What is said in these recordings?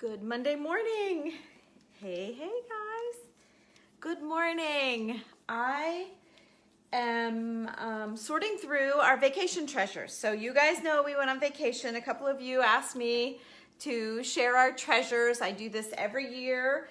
Good Monday morning. Hey guys. Good morning. I am sorting through our vacation treasures. So you guys know we went on vacation. A couple of you asked me to share our treasures. I do this every year.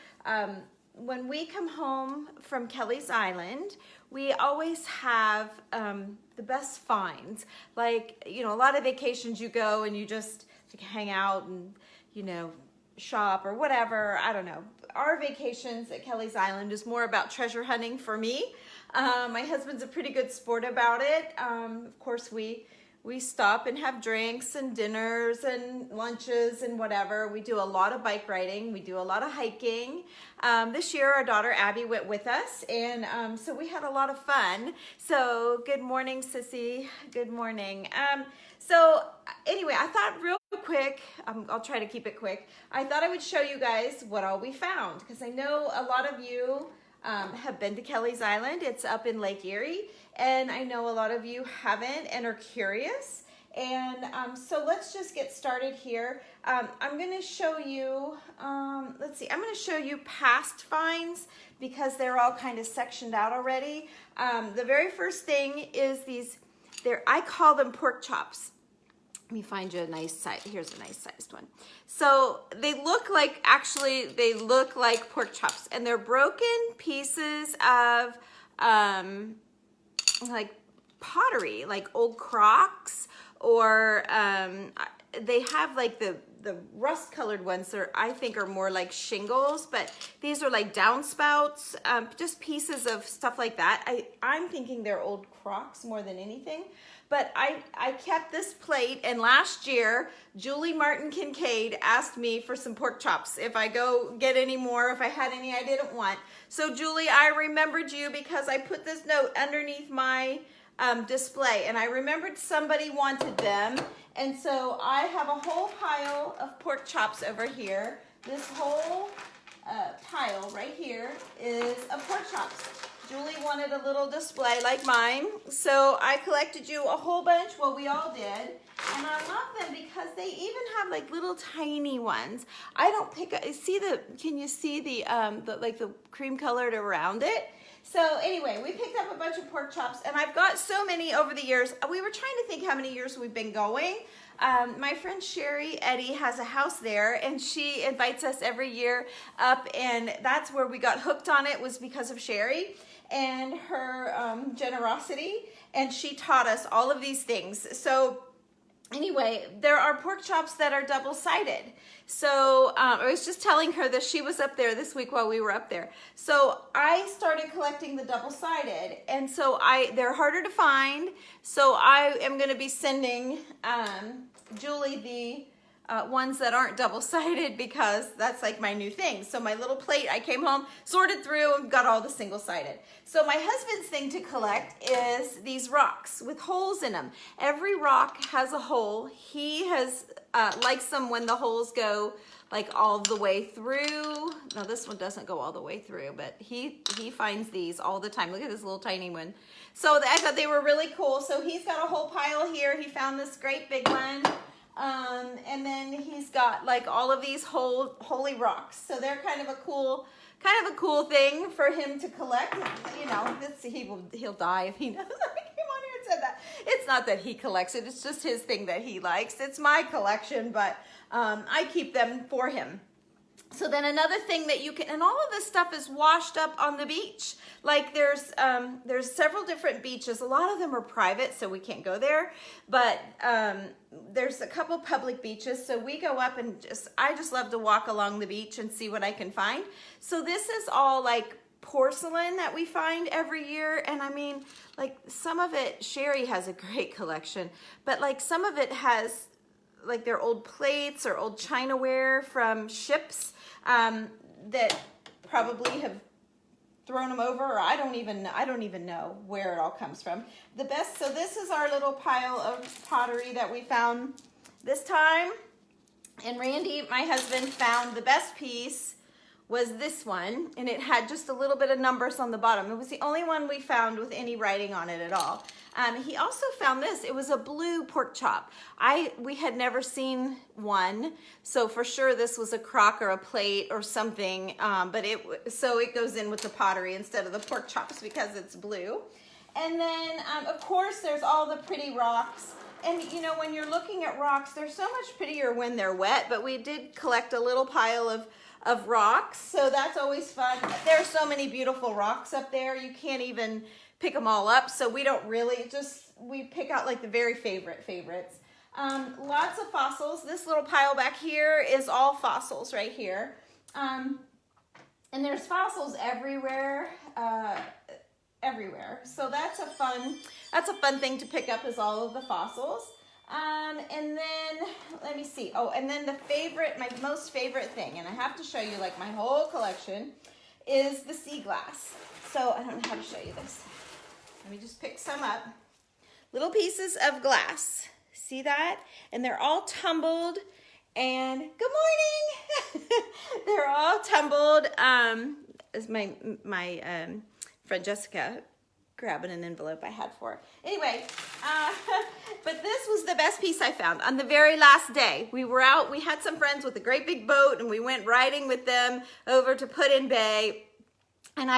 When we come home from Kelly's Island, we always have the best finds. Like, you know, a lot of vacations you go and you just hang out and, you know, shop or whatever. I don't know. Our vacations at Kelly's Island is more about treasure hunting for me. My husband's a pretty good sport about it. Of course, we stop and have drinks and dinners and lunches and whatever. We do a lot of bike riding. We do a lot of hiking. This year, our daughter Abby went with us, and so we had a lot of fun. So good morning, Sissy. Good morning. So anyway, I thought real quick, I'll try to keep it quick. I thought I would show you guys what all we found, because I know a lot of you have been to Kelly's Island. It's up in Lake Erie, and I know a lot of you haven't and are curious. And so let's just get started here. I'm going to show you, let's see, I'm going to show you past finds because they're all kind of sectioned out already. The very first thing is these, I call them pork chops. Let me find you a nice size. Here's a nice sized one. So they look like, actually, they look like pork chops, and they're broken pieces of like pottery, like old crocks, or they have like the rust colored ones that I think are more like shingles, but these are like downspouts, just pieces of stuff like that. I'm thinking they're old crocks more than anything. But I kept this plate, and last year, Julie Martin Kincaid asked me for some pork chops. If I go get any more, if I had any I didn't want. So Julie, I remembered you because I put this note underneath my display, and I remembered somebody wanted them. And so I have a whole pile of pork chops over here. This whole pile right here is of pork chops. Julie wanted a little display like mine, so I collected you a whole bunch. Well, we all did, and I love them because they even have like little tiny ones. I don't pick. See the? Can you see the like the cream colored around it? So anyway, we picked up a bunch of pork chops, and I've got so many over the years. We were trying to think how many years we've been going. My friend Sherry Eddy has a house there, and she invites us every year up, and that's where we got hooked on it, was because of Sherry and her generosity, and she taught us all of these things. So anyway, there are pork chops that are double-sided. So I was just telling her that she was up there this week while we were up there. So I started collecting the double-sided, and so they're harder to find. So I am going to be sending Julie the ones that aren't double-sided, because that's like my new thing. So my little plate, I came home, sorted through, and got all the single-sided. So my husband's thing to collect is these rocks with holes in them. Every rock has a hole. He has likes them when the holes go like all the way through. Now this one doesn't go all the way through, but he finds these all the time. Look at this little tiny one. So I thought they were really cool. So he's got a whole pile here. He found this great big one. And then he's got like all of these holy rocks. So they're kind of a cool thing for him to collect. You know, he'll die if he knows. I came on here and said that. It's not that he collects it. It's just his thing that he likes. It's my collection, but I keep them for him. So then another thing that you can, and all of this stuff is washed up on the beach. Like there's several different beaches. A lot of them are private, so we can't go there. But there's a couple public beaches, so we go up and I just love to walk along the beach and see what I can find. So this is all like porcelain that we find every year, and I mean, like some of it, Sherry has a great collection, but like some of it has like their old plates or old chinaware from ships that probably have thrown them over, or I don't even know where it all comes from. So this is our little pile of pottery that we found this time. And Randy, my husband, found the best piece was this one, and it had just a little bit of numbers on the bottom. It was the only one we found with any writing on it at all. He also found this. It was a blue pork chop. We had never seen one, so for sure this was a crock or a plate or something. But it goes in with the pottery instead of the pork chops because it's blue. And then of course there's all the pretty rocks. And you know, when you're looking at rocks, they're so much prettier when they're wet. But we did collect a little pile of rocks, so that's always fun. There's so many beautiful rocks up there. You can't even pick them all up, so we don't really, we pick out like the very favorites. Lots of fossils. This little pile back here is all fossils right here. And there's fossils everywhere, So that's a fun thing to pick up, is all of the fossils. And then, let me see. Oh, and then my most favorite thing, and I have to show you like my whole collection, is the sea glass. So I don't know how to show you this. Let me just pick some up. Little pieces of glass. See that? And they're all tumbled. And good morning. They're all tumbled. As my friend Jessica grabbing an envelope I had for her. Anyway, but this was the best piece I found. On the very last day, we were out. We had some friends with a great big boat, and we went riding with them over to Put-in-Bay. And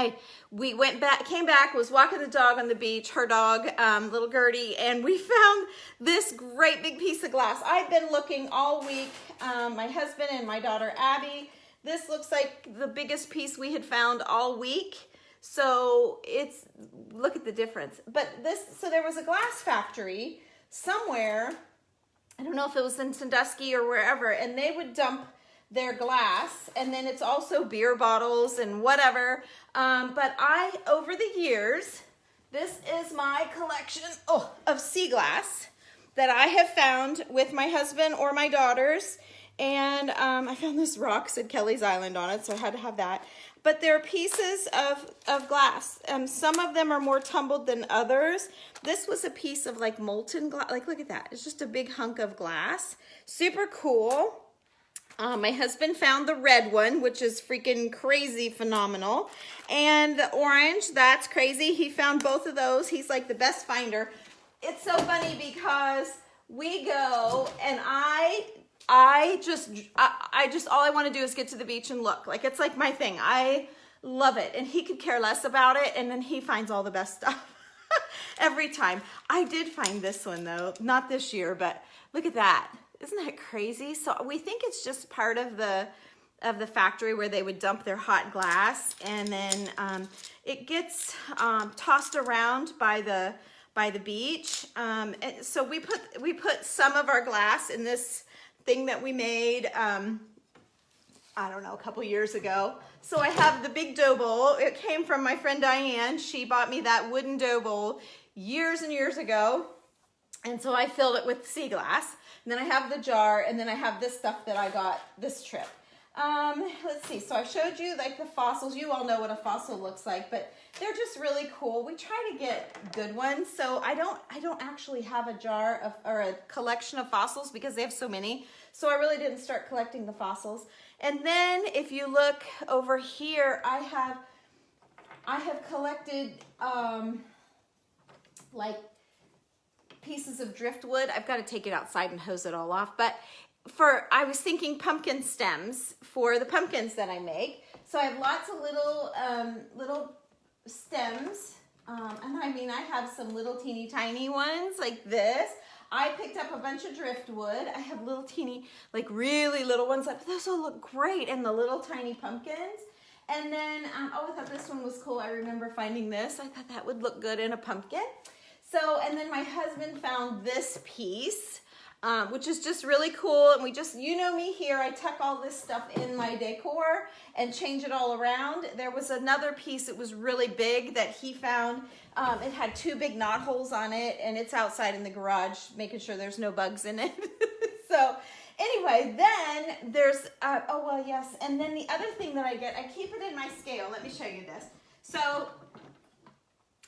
came back, was walking the dog on the beach, her dog, little Gertie, and we found this great big piece of glass. I've been looking all week, my husband and my daughter Abby. This looks like the biggest piece we had found all week. So look at the difference. But so there was a glass factory somewhere, I don't know if it was in Sandusky or wherever, and they would dump their glass, and then it's also beer bottles and whatever. But over the years, this is my collection of sea glass that I have found with my husband or my daughters. And I found this rock, said Kelly's Island on it, so I had to have that. But they're pieces of glass. Some of them are more tumbled than others. This was a piece of like molten glass. Like, look at that. It's just a big hunk of glass. Super cool. My husband found the red one, which is freaking crazy phenomenal. And the orange, that's crazy. He found both of those. He's like the best finder. It's so funny because we go and I just all I want to do is get to the beach and look. Like, it's like my thing. I love it. And he could care less about it. And then he finds all the best stuff every time. I did find this one though, not this year, but look at that. Isn't that crazy? So we think it's just part of the factory where they would dump their hot glass, and then it gets tossed around by the beach. And so we put some of our glass in this thing that we made, I don't know, a couple years ago. So I have the big dough bowl. It came from my friend Diane. She bought me that wooden dough bowl years and years ago. And so I filled it with sea glass. And then I have the jar, and then I have this stuff that I got this trip. Let's see. So I showed you like the fossils. You all know what a fossil looks like, but they're just really cool. We try to get good ones. So I don't actually have a jar or a collection of fossils because they have so many. So I really didn't start collecting the fossils. And then if you look over here, I have collected like pieces of driftwood. I've got to take it outside and hose it all off. But I was thinking pumpkin stems for the pumpkins that I make. So I have lots of little stems. And I mean, I have some little teeny tiny ones like this. I picked up a bunch of driftwood. I have little teeny, like really little ones. Those will look great in the little tiny pumpkins. And then, I thought this one was cool. I remember finding this. I thought that would look good in a pumpkin. So, and then my husband found this piece, which is just really cool. And we just, you know me here, I tuck all this stuff in my decor and change it all around. There was another piece that was really big that he found. It had 2 big knot holes on it, and it's outside in the garage, making sure there's no bugs in it. So anyway, then there's, yes. And then the other thing that I get, I keep it in my scale. Let me show you this. So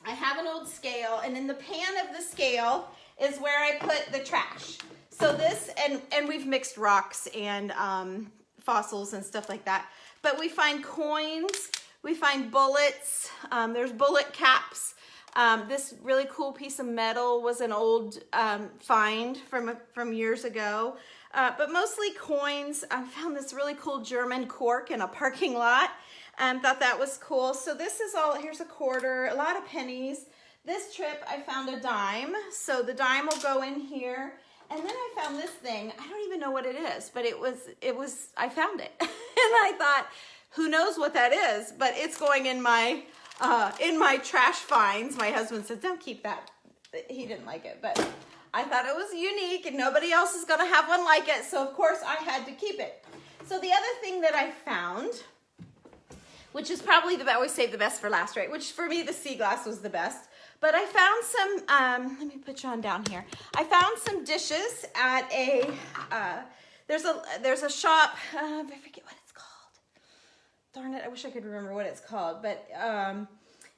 I have an old scale, and in the pan of the scale is where I put the trash. So this, and we've mixed rocks and fossils and stuff like that. But we find coins, we find bullets, there's bullet caps, This really cool piece of metal was an old find from years ago, but mostly coins. I found this really cool German cork in a parking lot. Thought that was cool. So this is all, here's a quarter, a lot of pennies. This trip I found a dime, so the dime will go in here. And then I found this thing. I don't even know what it is, but I found it. And I thought, who knows what that is, but it's going in my trash finds. My husband said, don't keep that. He didn't like it, but I thought it was unique and nobody else is gonna have one like it. So of course I had to keep it. So the other thing that I found, which is probably I always save the best for last, right? Which for me, the sea glass was the best. But I found some, let me put you on down here. I found some dishes at there's a shop, I forget what it's called. Darn it, I wish I could remember what it's called. But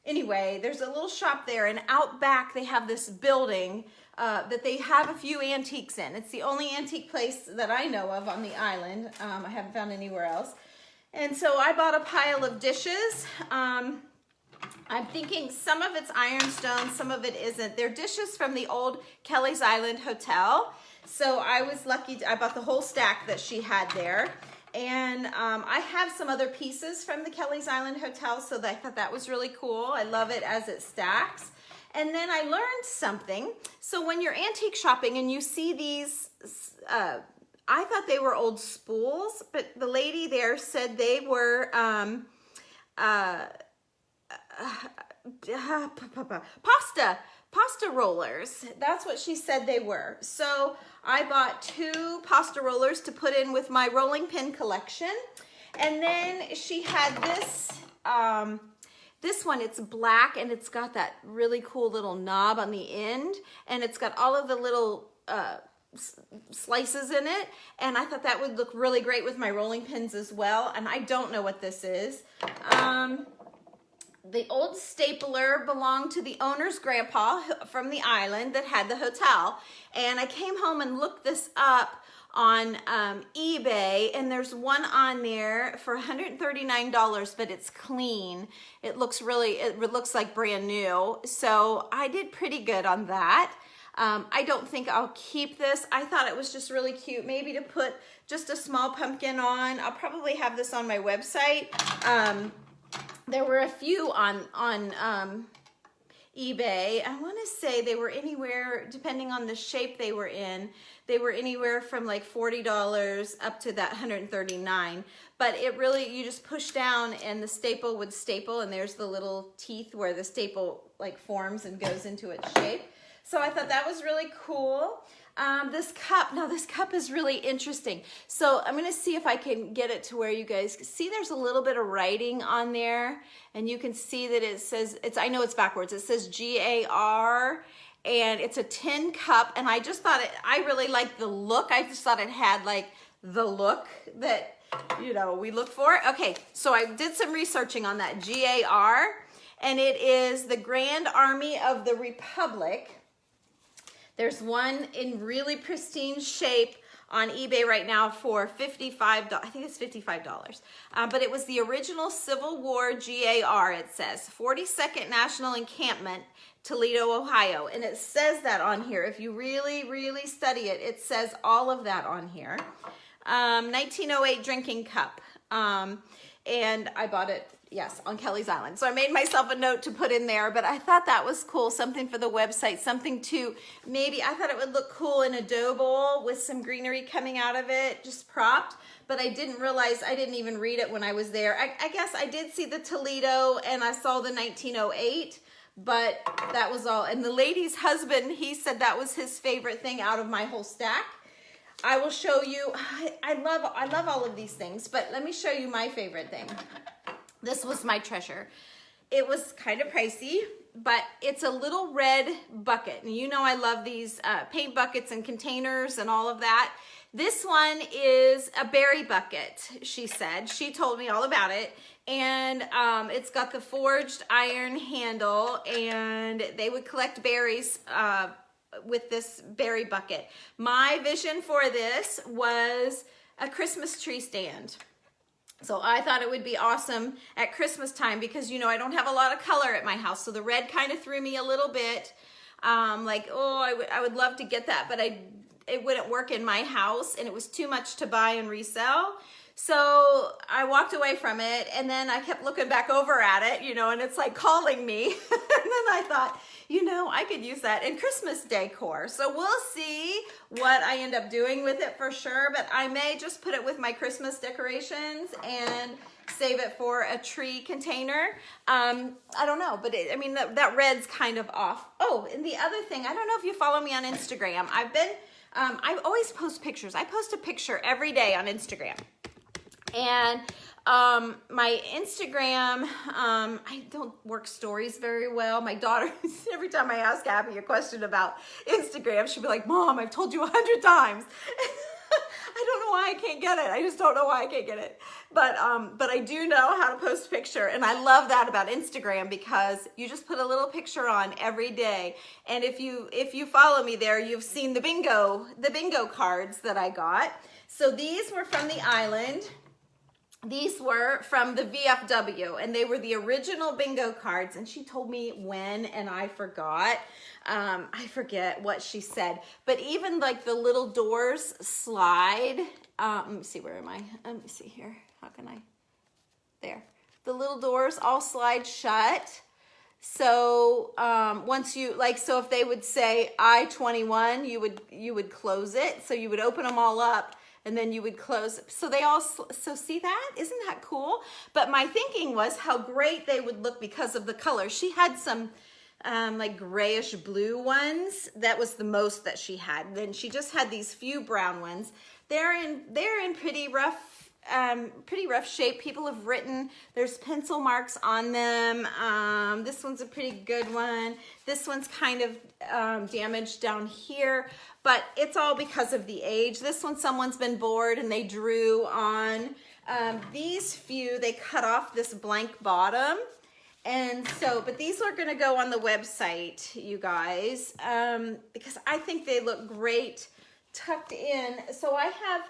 anyway, there's a little shop there, and out back they have this building that they have a few antiques in. It's the only antique place that I know of on the island. I haven't found anywhere else. And so I bought a pile of dishes. I'm thinking some of it's ironstone, some of it isn't. They're dishes from the old Kelly's Island Hotel. So I was lucky, I bought the whole stack that she had there. And I have some other pieces from the Kelly's Island Hotel, so I thought that was really cool. I love it as it stacks. And then I learned something. So when you're antique shopping and you see these, I thought they were old spools, but the lady there said they were pasta rollers. That's what she said they were. So I bought 2 pasta rollers to put in with my rolling pin collection. And then she had this, this one, it's black and it's got that really cool little knob on the end, and it's got all of the little slices in it, and I thought that would look really great with my rolling pins as well. And I don't know what this is. The old stapler belonged to the owner's grandpa from the island that had the hotel. And I came home and looked this up on eBay, and there's one on there for $139, but it's clean. It looks like brand new. So I did pretty good on that. I don't think I'll keep this. I thought it was just really cute, maybe to put just a small pumpkin on. I'll probably have this on my website. There were a few on eBay. I want to say they were anywhere, depending on the shape they were in, they were anywhere from like $40 up to that $139. But it really, you just push down and the staple would staple, and there's the little teeth where the staple like forms and goes into its shape. So I thought that was really cool. This cup is really interesting. So I'm gonna see if I can get it to where you guys see there's a little bit of writing on there, and you can see that it says, I know it's backwards, it says GAR, and it's a tin cup, and I just thought I really liked the look. I just thought it had like the look that, you know, we look for. Okay, so I did some researching on that GAR, and it is the Grand Army of the Republic. There's one in really pristine shape on eBay right now for $55. I think it's $55. But it was the original Civil War GAR, it says. 42nd National Encampment, Toledo, Ohio. And it says that on here. If you really, really study it, it says all of that on here. 1908 drinking cup. And I bought it, yes, on Kelly's Island. So I made myself a note to put in there, but I thought that was cool, something for the website, something to maybe, I thought it would look cool in a dough bowl with some greenery coming out of it, just propped, but I didn't realize, I didn't even read it when I was there. I guess I did see the Toledo and I saw the 1908, but that was all. And the lady's husband, he said that was his favorite thing out of my whole stack. I will show you, I love all of these things, but let me show you my favorite thing. This was my treasure. It was kind of pricey, but it's a little red bucket. And you know I love these paint buckets and containers and all of that. This one is a berry bucket, she said. She told me all about it. And it's got the forged iron handle, and they would collect berries with this berry bucket. My vision for this was a Christmas tree stand. So I thought it would be awesome at Christmas time because, you know, I don't have a lot of color at my house. So the red kind of threw me a little bit. Like, oh, I would love to get that, but it wouldn't work in my house and it was too much to buy and resell. So I walked away from it and then I kept looking back over at it, you know, and it's like calling me. And then I thought, you know, I could use that in Christmas decor. So we'll see what I end up doing with it for sure, but I may just put it with my Christmas decorations and save it for a tree container. I don't know, but I mean, that red's kind of off. Oh, and the other thing, I don't know if you follow me on Instagram. I always post pictures. I post a picture every day on Instagram. And my Instagram, I don't work stories very well. My daughter, every time I ask Abby a question about Instagram, she'll be like, Mom, I've told you 100 times. I don't know why I can't get it. I just don't know why I can't get it. But I do know how to post a picture. And I love that about Instagram because you just put a little picture on every day. And if you follow me there, you've seen the bingo cards that I got. So these were from the island. These were from the VFW, and they were the original bingo cards, and she told me when, and I forgot. I forget what she said, but even like the little doors slide. Let me see, where am I? Let me see here. How can I? There. The little doors all slide shut. So once you, like, so if they would say I-21, you would close it. So you would open them all up. And then you would close. So they all, so see that? Isn't that cool? But my thinking was how great they would look because of the color. She had some like grayish blue ones. That was the most that she had. Then she just had these few brown ones. They're in pretty rough shape. People have written, there's pencil marks on them. This one's a pretty good one. This one's kind of damaged down here, but it's all because of the age. This one, someone's been bored and they drew on. These few, they cut off this blank bottom. And so, but these are gonna go on the website, you guys, because I think they look great tucked in. So I have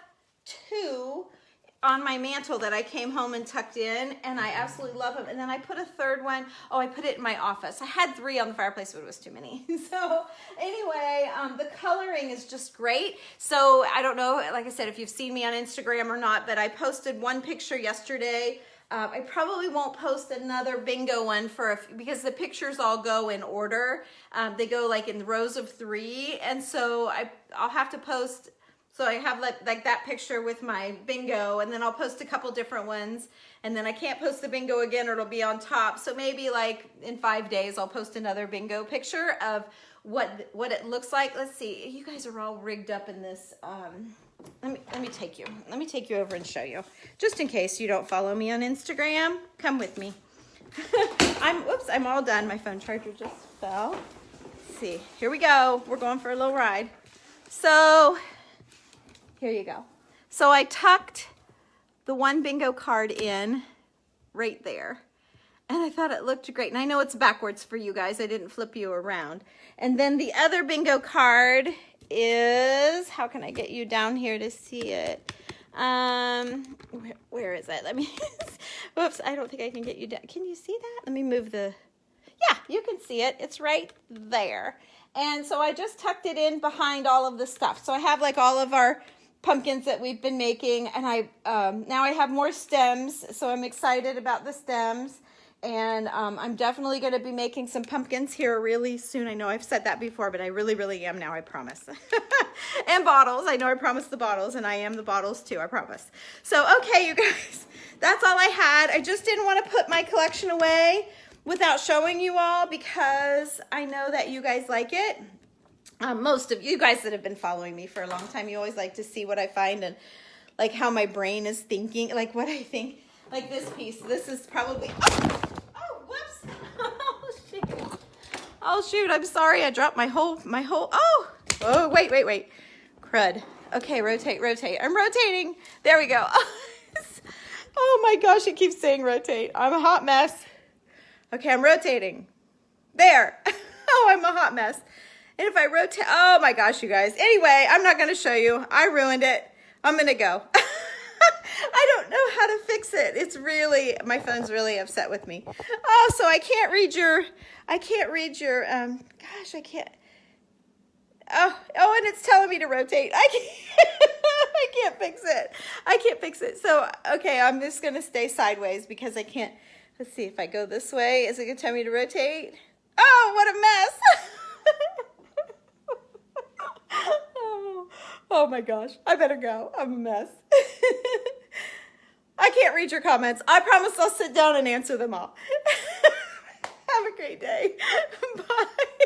two on my mantle that I came home and tucked in, and I absolutely love them. And then I put a third one. Oh, I put it in my office. I had 3 on the fireplace, but it was too many. So anyway, the coloring is just great. So I don't know, like I said, if you've seen me on Instagram or not, but I posted one picture yesterday. I probably won't post another bingo one because the pictures all go in order. They go like in rows of 3, and so I'll have to post. So I have like that picture with my bingo, and then I'll post a couple different ones, and then I can't post the bingo again or it'll be on top. So maybe like in 5 days I'll post another bingo picture of what it looks like. Let's see, you guys are all rigged up in this. Let me take you over and show you, just in case you don't follow me on Instagram. Come with me. I'm all done. My phone charger just fell. Let's see, here we go. We're going for a little ride. So here you go. So I tucked the one bingo card in right there. And I thought it looked great. And I know it's backwards for you guys. I didn't flip you around. And then the other bingo card is, how can I get you down here to see it? Where is it? Let me, whoops, I don't think I can get you down. Can you see that? Let me move the, yeah, you can see it. It's right there. And so I just tucked it in behind all of the stuff. So I have like all of our pumpkins that we've been making, and now I have more stems, so I'm excited about the stems. And I'm definitely going to be making some pumpkins here really soon. I know I've said that before, but I really, really am now, I promise. And bottles. I know I promised the bottles, and I am the bottles too, I promise. So, okay, you guys, that's all I had. I just didn't want to put my collection away without showing you all because I know that you guys like it. Most of you guys that have been following me for a long time, you always like to see what I find and like how my brain is thinking, like what I think. Like this piece, this is probably, whoops. Oh shoot, I'm sorry, I dropped my whole, wait. Crud. Okay, rotate. I'm rotating. There we go. Oh my gosh, it keeps saying rotate. I'm a hot mess. Okay, I'm rotating. There. Oh, I'm a hot mess. And if I rotate, oh my gosh, you guys. Anyway, I'm not going to show you. I ruined it. I'm going to go. I don't know how to fix it. It's really, my phone's really upset with me. Oh, so I can't read your, gosh, I can't. Oh, and it's telling me to rotate. I can't, I can't fix it. I can't fix it. So, okay, I'm just going to stay sideways because I can't. Let's see if I go this way. Is it going to tell me to rotate? Oh, what a mess. Oh my gosh, I better go. I'm a mess. I can't read your comments. I promise I'll sit down and answer them all. Have a great day. Bye.